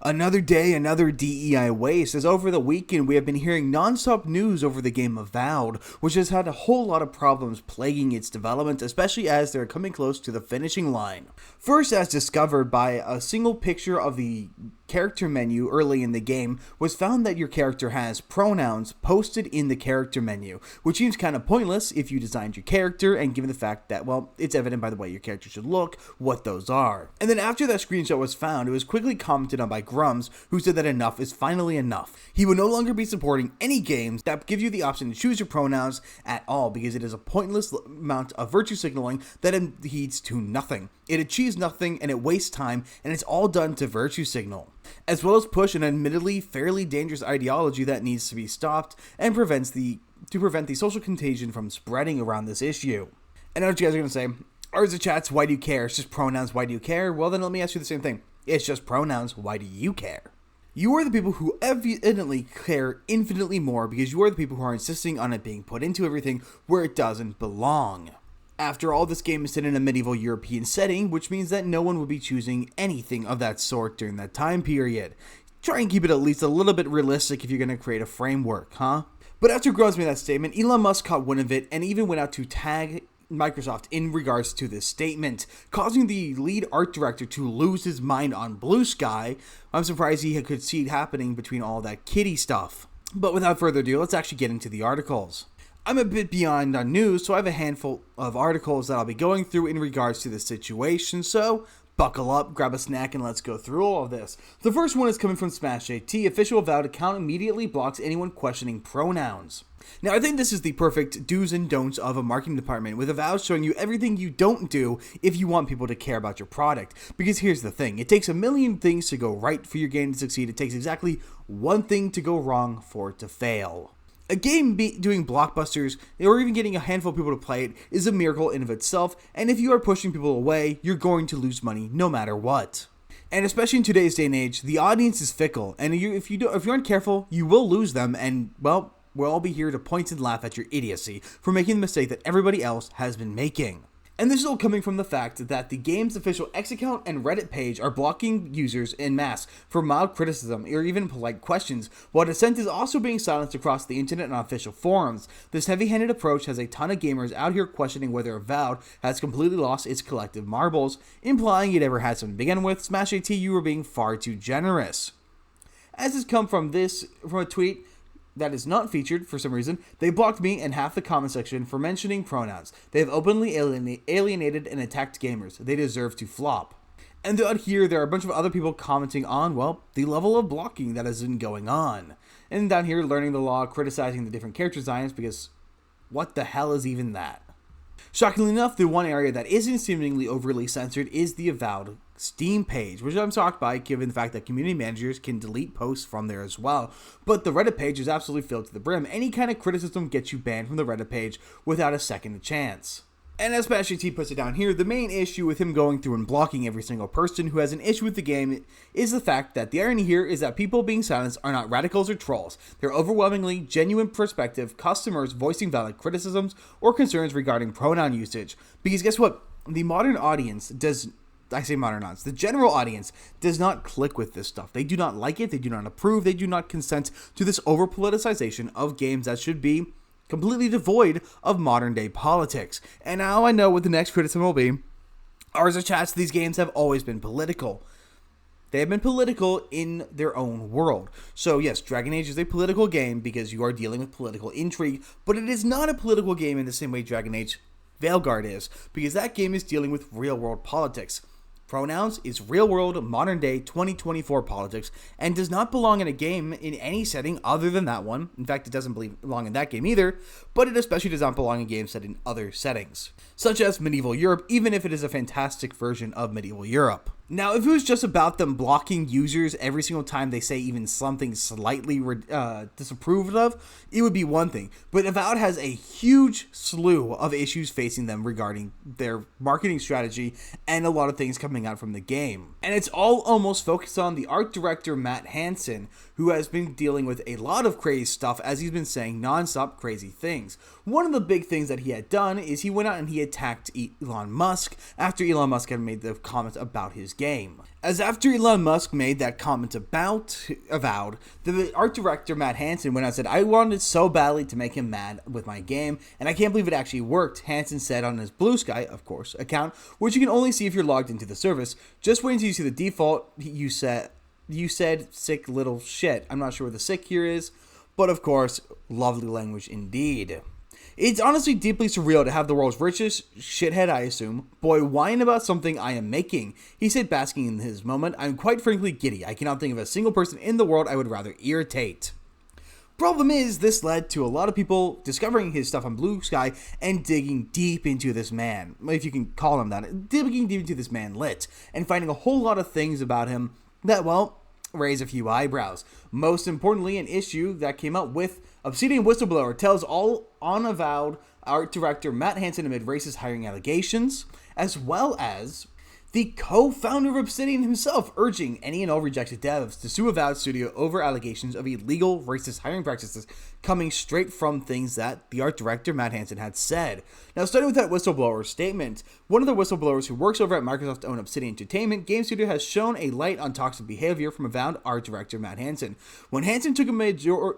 Another day, another DEI waste, as over the weekend we have been hearing non-stop news over the game Avowed, which has had a whole lot of problems plaguing its development, especially as they're coming close to the finishing line. First, as discovered by a single picture of the character menu early in the game, was found that your character has pronouns posted in the character menu, which seems kind of pointless if you designed your character and given the fact that, well, it's evident by the way your character should look what those are. And then after that screenshot was found, it was quickly commented on by Grums, who said that enough is finally enough. He will no longer be supporting any games that give you the option to choose your pronouns at all, because it is a pointless amount of virtue signaling that leads to nothing. It achieves nothing and it wastes time, and it's all done to virtue signal, as well as push an admittedly fairly dangerous ideology that needs to be stopped and prevent the social contagion from spreading around this issue. And I know what you guys are going to say, ours the chats, why do you care? It's just pronouns, why do you care? Well, then let me ask you the same thing. It's just pronouns, why do you care? You are the people who evidently care infinitely more, because you are the people who are insisting on it being put into everything where it doesn't belong. After all, this game is set in a medieval European setting, which means that no one would be choosing anything of that sort during that time period. Try and keep it at least a little bit realistic if you're going to create a framework, huh? But after Grums made that statement, Elon Musk caught wind of it and even went out to tag Microsoft in regards to this statement, causing the lead art director to lose his mind on BlueSky. I'm surprised he could see it happening between all that kitty stuff. But without further ado, let's actually get into the articles. I'm a bit behind on news, so I have a handful of articles that I'll be going through in regards to this situation, so buckle up, grab a snack, and let's go through all of this. The first one is coming from SmashJT. Official Avowed account immediately blocks anyone questioning pronouns. Now, I think this is the perfect do's and don'ts of a marketing department, with Avowed showing you everything you don't do if you want people to care about your product. Because here's the thing, it takes a million things to go right for your game to succeed. It takes exactly one thing to go wrong for it to fail. A game doing blockbusters, or even getting a handful of people to play it, is a miracle in of itself, and if you are pushing people away, you're going to lose money no matter what. And especially in today's day and age, the audience is fickle, and if you aren't careful, you will lose them, and, well, we'll all be here to point and laugh at your idiocy for making the mistake that everybody else has been making. And this is all coming from the fact that the game's official X account and Reddit page are blocking users en masse for mild criticism or even polite questions, while dissent is also being silenced across the internet and on official forums. This heavy-handed approach has a ton of gamers out here questioning whether Avowed has completely lost its collective marbles, implying it ever had some to begin with. SmashJT, you were being far too generous. As has come from a tweet that is not featured for some reason, they blocked me and half the comment section for mentioning pronouns. They have openly alienated and attacked gamers. They deserve to flop. And out here, there are a bunch of other people commenting on, well, the level of blocking that has been going on. And down here, learning the law, criticizing the different character designs, because what the hell is even that? Shockingly enough, the one area that isn't seemingly overly censored is the Avowed Steam page, which I'm shocked by given the fact that community managers can delete posts from there as well. But the Reddit page is absolutely filled to the brim. Any kind of criticism gets you banned from the Reddit page without a second chance. And as SmashJT puts it down here, the main issue with him going through and blocking every single person who has an issue with the game is the fact that the irony here is that people being silenced are not radicals or trolls. They're overwhelmingly genuine prospective customers voicing valid criticisms or concerns regarding pronoun usage. Because guess what? The modern audience the general audience does not click with this stuff. They do not like it, they do not approve, they do not consent to this over-politicization of games that should be completely devoid of modern day politics. And now I know what the next criticism will be. Ours are chats, these games have always been political. They have been political in their own world. So yes, Dragon Age is a political game because you are dealing with political intrigue, but it is not a political game in the same way Dragon Age Veilguard is, because that game is dealing with real world politics. Pronouns is real-world, modern-day, 2024 politics, and does not belong in a game in any setting other than that one. In fact, it doesn't belong in that game either, but it especially does not belong in games set in other settings, such as medieval Europe, even if it is a fantastic version of medieval Europe. Now, if it was just about them blocking users every single time they say even something slightly disapproved of, it would be one thing. But Avowed has a huge slew of issues facing them regarding their marketing strategy and a lot of things coming out from the game. And it's all almost focused on the art director Matt Hansen, who has been dealing with a lot of crazy stuff as he's been saying non-stop crazy things. One of the big things that he had done is he went out and he attacked Elon Musk after Elon Musk had made the comments about his game. As after Elon Musk made that comment about Avowed, the art director Matt Hansen went out and said, "I wanted so badly to make him mad with my game, and I can't believe it actually worked," Hansen said on his BlueSky, of course, account, which you can only see if you're logged into the service. "Just wait until you see the default, you said sick little shit." I'm not sure what the sick here is, but of course, lovely language indeed. "It's honestly deeply surreal to have the world's richest shithead, I assume, boy whine about something I am making," he said, basking in his moment. "I'm quite frankly giddy. I cannot think of a single person in the world I would rather irritate." Problem is, this led to a lot of people discovering his stuff on BlueSky and digging deep into this man, if you can call him that, digging deep into this man lit, and finding a whole lot of things about him that, well, raise a few eyebrows. Most importantly, an issue that came up with Obsidian whistleblower tells all on Avowed art director Matt Hansen amid racist hiring allegations, as well as the co-founder of Obsidian himself urging any and all rejected devs to sue Avowed Studio over allegations of illegal racist hiring practices coming straight from things that the art director Matt Hansen had said. Now, starting with that whistleblower statement, one of the whistleblowers who works over at Microsoft-owned Obsidian Entertainment game studio has shown a light on toxic behavior from Avowed art director Matt Hansen. When Hansen took a major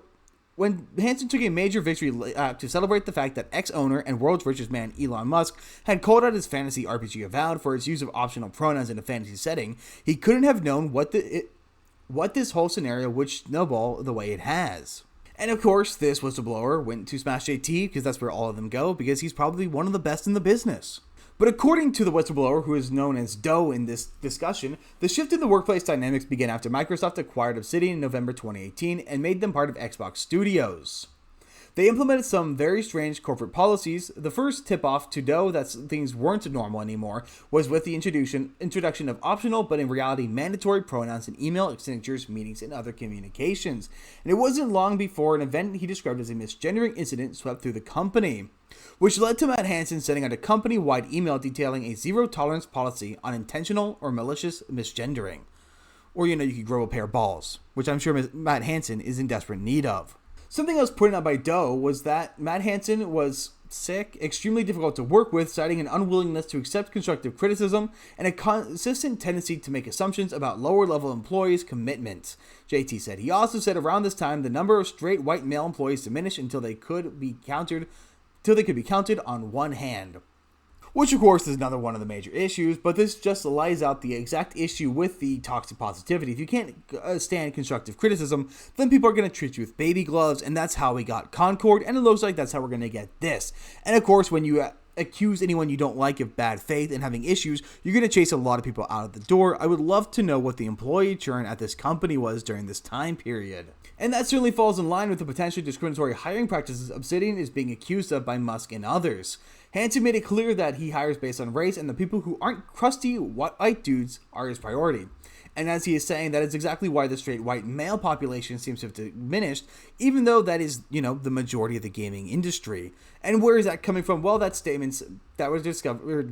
victory to celebrate the fact that ex-owner and world's richest man Elon Musk had called out his fantasy RPG Avowed for its use of optional pronouns in a fantasy setting, he couldn't have known what this whole scenario would snowball the way it has. And of course, this whistleblower went to Smash JT because that's where all of them go, because he's probably one of the best in the business. But according to the whistleblower, who is known as Doe in this discussion, the shift in the workplace dynamics began after Microsoft acquired Obsidian in November 2018 and made them part of Xbox Studios. They implemented some very strange corporate policies. The first tip-off to Doe that things weren't normal anymore was with the introduction of optional, but in reality mandatory pronouns in email, signatures, meetings, and other communications. And it wasn't long before an event he described as a misgendering incident swept through the company, which led to Matt Hansen sending out a company-wide email detailing a zero-tolerance policy on intentional or malicious misgendering. Or, you could grow a pair of balls, which I'm sure Matt Hansen is in desperate need of. Something else pointed out by Doe was that Matt Hansen was sick, extremely difficult to work with, citing an unwillingness to accept constructive criticism and a consistent tendency to make assumptions about lower-level employees' commitment, JT said. He also said around this time, the number of straight white male employees diminished until they could be counted on one hand. Which, of course, is another one of the major issues, but this just lays out the exact issue with the toxic positivity. If you can't stand constructive criticism, then people are going to treat you with baby gloves, and that's how we got Concord, and it looks like that's how we're going to get this. And, of course, when you accuse anyone you don't like of bad faith and having issues, you're going to chase a lot of people out of the door. I would love to know what the employee churn at this company was during this time period. And that certainly falls in line with the potentially discriminatory hiring practices Obsidian is being accused of by Musk and others. Hansen made it clear that he hires based on race, and the people who aren't crusty white dudes are his priority. And as he is saying, that is exactly why the straight white male population seems to have diminished, even though that is, the majority of the gaming industry. And where is that coming from? Well, that's statements that was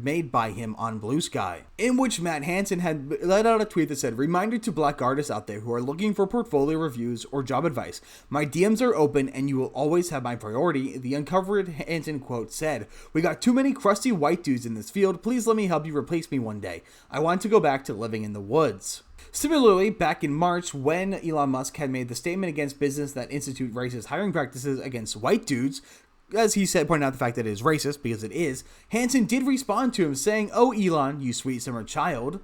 made by him on BlueSky, in which Matt Hansen had let out a tweet that said, "Reminder to black artists out there who are looking for portfolio reviews or job advice. My DMs are open and you will always have my priority." The uncovered Hansen quote said, "We got too many crusty white dudes in this field. Please let me help you replace me one day. I want to go back to living in the woods." Similarly, back in March, when Elon Musk had made the statement against business that institute racist hiring practices against white dudes, as he said, pointing out the fact that it is racist, because it is, Hansen did respond to him saying, "Oh, Elon, you sweet summer child.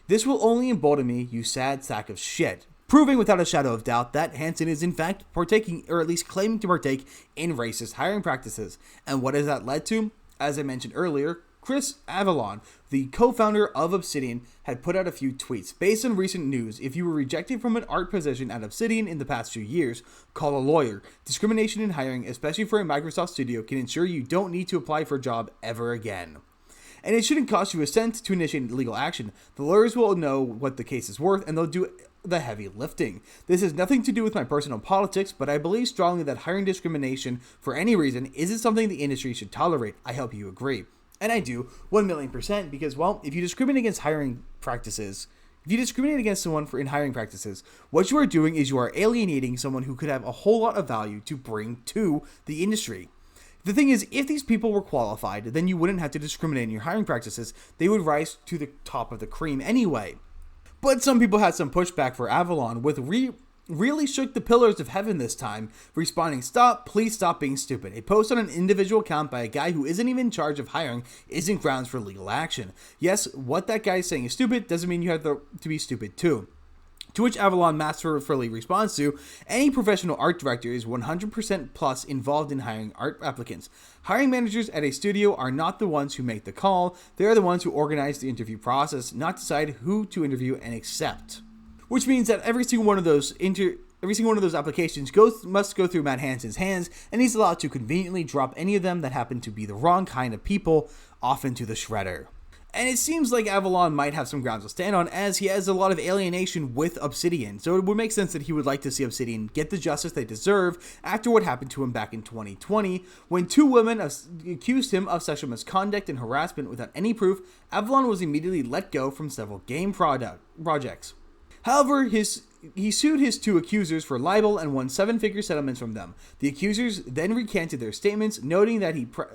This will only embolden me, you sad sack of shit." Proving without a shadow of doubt that Hansen is in fact partaking, or at least claiming to partake, in racist hiring practices. And what has that led to? As I mentioned earlier, Chris Avellone, the co-founder of Obsidian, had put out a few tweets. Based on recent news, if you were rejected from an art position at Obsidian in the past few years, call a lawyer. Discrimination in hiring, especially for a Microsoft studio, can ensure you don't need to apply for a job ever again. And it shouldn't cost you a cent to initiate legal action. The lawyers will know what the case is worth, and they'll do the heavy lifting. This has nothing to do with my personal politics, but I believe strongly that hiring discrimination for any reason isn't something the industry should tolerate. I hope you agree. And I do, 1,000,000%, because, well, if you discriminate against hiring practices, if you discriminate against someone in hiring practices, what you are doing is you are alienating someone who could have a whole lot of value to bring to the industry. The thing is, if these people were qualified, then you wouldn't have to discriminate in your hiring practices. They would rise to the top of the cream anyway. But some people had some pushback for Avalon, with really shook the pillars of heaven this time, responding, "Stop, please stop being stupid. A post on an individual account by a guy who isn't even in charge of hiring isn't grounds for legal action. Yes, what that guy is saying is stupid doesn't mean you have to be stupid too." To which Avalon masterfully responds to, "Any professional art director is 100% plus involved in hiring art applicants. Hiring managers at a studio are not the ones who make the call. They are the ones who organize the interview process, not decide who to interview and accept." Which means that every single one of those applications must go through Matt Hansen's hands, and he's allowed to conveniently drop any of them that happen to be the wrong kind of people off into the shredder. And it seems like Avalon might have some grounds to stand on, as he has a lot of alienation with Obsidian, so it would make sense that he would like to see Obsidian get the justice they deserve after what happened to him back in 2020, when 2 women accused him of sexual misconduct and harassment without any proof. Avalon was immediately let go from several game projects. However, he sued his 2 accusers for libel and won 7-figure settlements from them. The accusers then recanted their statements, noting that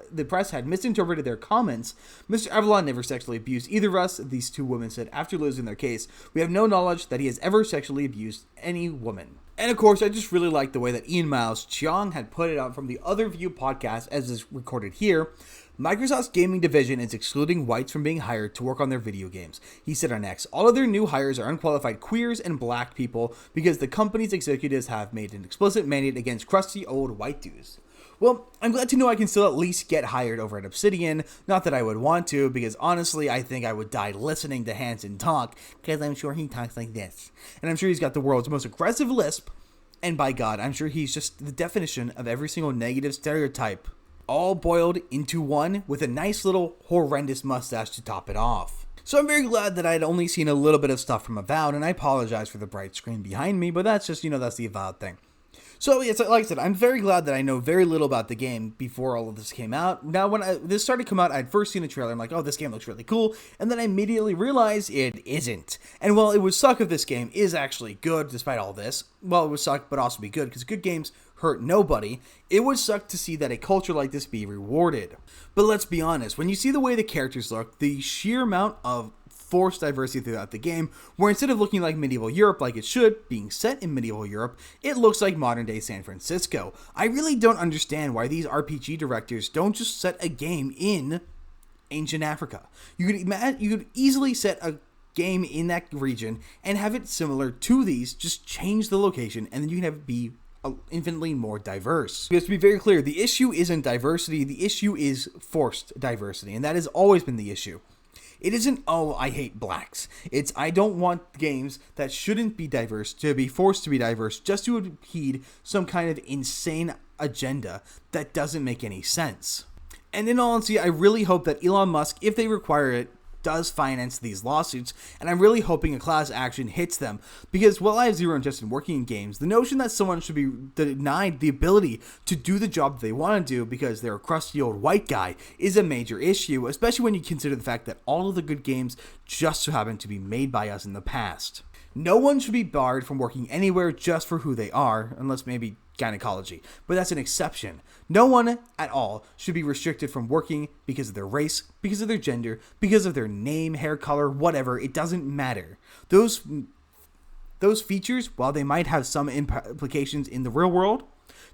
the press had misinterpreted their comments. "Mr. Avalon never sexually abused either of us," these 2 women said after losing their case. "We have no knowledge that he has ever sexually abused any woman." And of course, I just really like the way that Ian Miles Cheong had put it out from the Other View podcast, as is recorded here. "Microsoft's gaming division is excluding whites from being hired to work on their video games." He said on X, "All of their new hires are unqualified queers and black people because the company's executives have made an explicit mandate against crusty old white dudes." Well, I'm glad to know I can still at least get hired over at Obsidian. Not that I would want to, because honestly, I think I would die listening to Hansen talk, because I'm sure he talks like this. And I'm sure he's got the world's most aggressive lisp, and by God, I'm sure he's just the definition of every single negative stereotype, all boiled into one with a nice little horrendous mustache to top it off. So I'm very glad that I'd only seen a little bit of stuff from Avowed, and I apologize for the bright screen behind me, but that's just, that's the Avowed thing. So, it's like I said, I'm very glad that I know very little about the game before all of this came out. Now, when this started to come out, I'd first seen a trailer. I'm like, oh, this game looks really cool. And then I immediately realized it isn't. And while it would suck if this game is actually good, despite all this, well, it would suck, but also be good, because good games hurt nobody. It would suck to see that a culture like this be rewarded. But let's be honest, when you see the way the characters look, the sheer amount of forced diversity throughout the game, where instead of looking like medieval Europe like it should, being set in medieval Europe, it looks like modern day San Francisco. I really don't understand why these RPG directors don't just set a game in ancient Africa. You could easily set a game in that region and have it similar to these, just change the location, and then you can have it be infinitely more diverse. Because to be very clear, the issue isn't diversity, the issue is forced diversity, and that has always been the issue. It isn't, oh, I hate blacks. It's, I don't want games that shouldn't be diverse to be forced to be diverse just to impede some kind of insane agenda that doesn't make any sense. And in all honesty, I really hope that Elon Musk, if they require it, does finance these lawsuits, and I'm really hoping a class action hits them, because while I have zero interest in working in games, the notion that someone should be denied the ability to do the job that they want to do because they're a crusty old white guy is a major issue, especially when you consider the fact that all of the good games just so happen to be made by us in the past. No one should be barred from working anywhere just for who they are, unless maybe gynecology, but that's an exception. No one at all should be restricted from working because of their race, because of their gender, because of their name, hair color, whatever. It doesn't matter. Those features, while they might have some implications in the real world,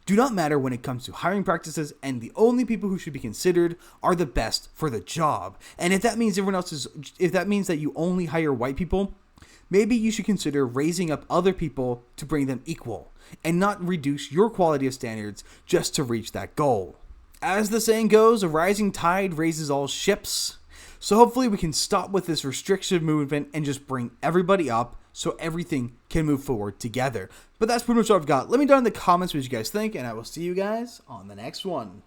do not matter when it comes to hiring practices, and the only people who should be considered are the best for the job. And if that means that you only hire white people, maybe you should consider raising up other people to bring them equal, and not reduce your quality of standards just to reach that goal. As the saying goes, a rising tide raises all ships. So hopefully we can stop with this restriction movement and just bring everybody up so everything can move forward together. But that's pretty much all I've got. Let me know in the comments what you guys think, and I will see you guys on the next one.